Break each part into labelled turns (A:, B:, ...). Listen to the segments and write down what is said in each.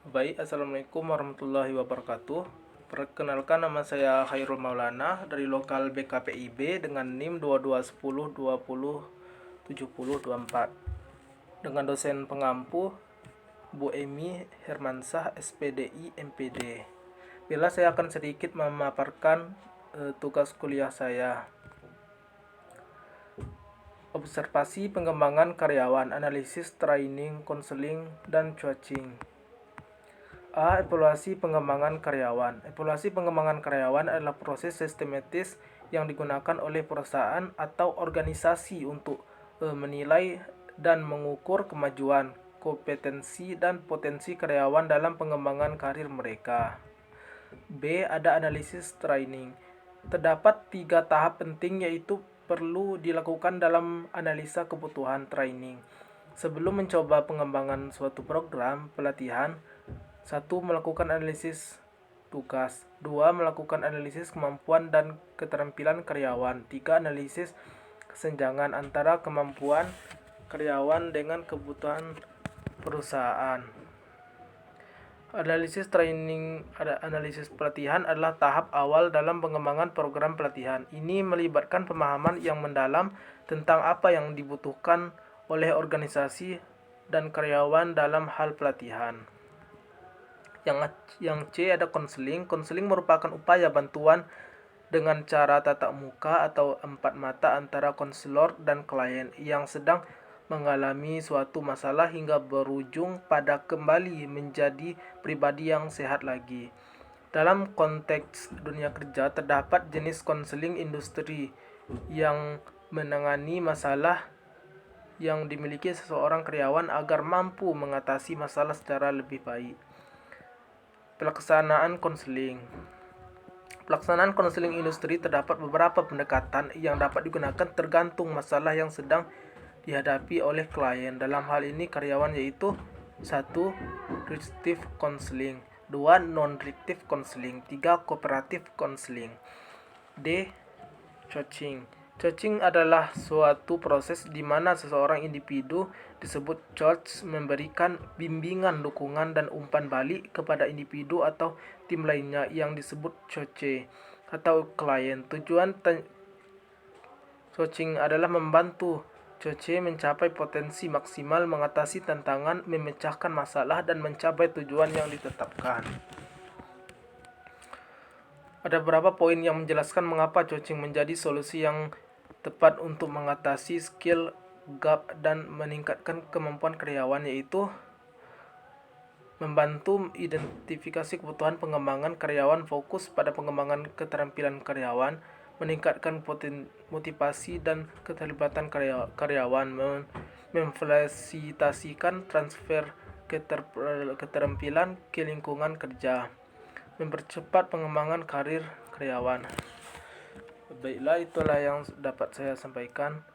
A: Baik, Assalamualaikum warahmatullahi wabarakatuh. Perkenalkan, nama saya Khairul Maulana dari lokal BKPIB dengan NIM 2210207024 dengan dosen pengampu Bu Emi Hermansah SPDI MPD. Bila saya akan sedikit memaparkan tugas kuliah saya. Observasi pengembangan karyawan, analisis, training, konseling, dan coaching. Evaluasi pengembangan karyawan. Evaluasi pengembangan karyawan adalah proses sistematis yang digunakan oleh perusahaan atau organisasi untuk menilai dan mengukur kemajuan, kompetensi, dan potensi karyawan dalam pengembangan karir mereka. B. Ada analisis training. Terdapat 3 tahap penting yaitu perlu dilakukan dalam analisa kebutuhan training. Sebelum mencoba pengembangan suatu program pelatihan, 1. Melakukan analisis tugas. 2. Melakukan analisis kemampuan dan keterampilan karyawan. 3. Analisis kesenjangan antara kemampuan karyawan dengan kebutuhan perusahaan. Analisis pelatihan adalah tahap awal dalam pengembangan program pelatihan. Ini melibatkan pemahaman yang mendalam tentang apa yang dibutuhkan oleh organisasi dan karyawan dalam hal pelatihan. Yang C, ada konseling. Konseling merupakan upaya bantuan dengan cara tatap muka atau 4 mata antara konselor dan klien yang sedang mengalami suatu masalah hingga berujung pada kembali menjadi pribadi yang sehat lagi. Dalam konteks dunia kerja, terdapat jenis konseling industri yang menangani masalah yang dimiliki seseorang karyawan agar mampu mengatasi masalah secara lebih baik. Pelaksanaan konseling. Pelaksanaan konseling industri terdapat beberapa pendekatan yang dapat digunakan tergantung masalah yang sedang dihadapi oleh klien. Dalam hal ini karyawan yaitu 1. Restrictive counseling, 2. non-restrictive counseling, 3. cooperative counseling. D. Coaching. Coaching adalah suatu proses di mana seseorang individu disebut coach memberikan bimbingan, dukungan, dan umpan balik kepada individu atau tim lainnya yang disebut coach atau klien. Tujuan coaching adalah membantu coach mencapai potensi maksimal, mengatasi tantangan, memecahkan masalah, dan mencapai tujuan yang ditetapkan. Ada beberapa poin yang menjelaskan mengapa coaching menjadi solusi yang tepat untuk mengatasi skill gap dan meningkatkan kemampuan karyawan, yaitu membantu identifikasi kebutuhan pengembangan karyawan, fokus pada pengembangan keterampilan karyawan, meningkatkan motivasi dan keterlibatan karyawan, memfasilitasikan transfer keterampilan ke lingkungan kerja, mempercepat pengembangan karir karyawan. Baiklah, itulah yang dapat saya sampaikan.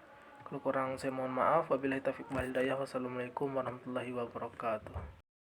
A: Kalau kurang saya mohon maaf. Wabillahi taufiq wal hidayah. Wassalamualaikum warahmatullahi wabarakatuh.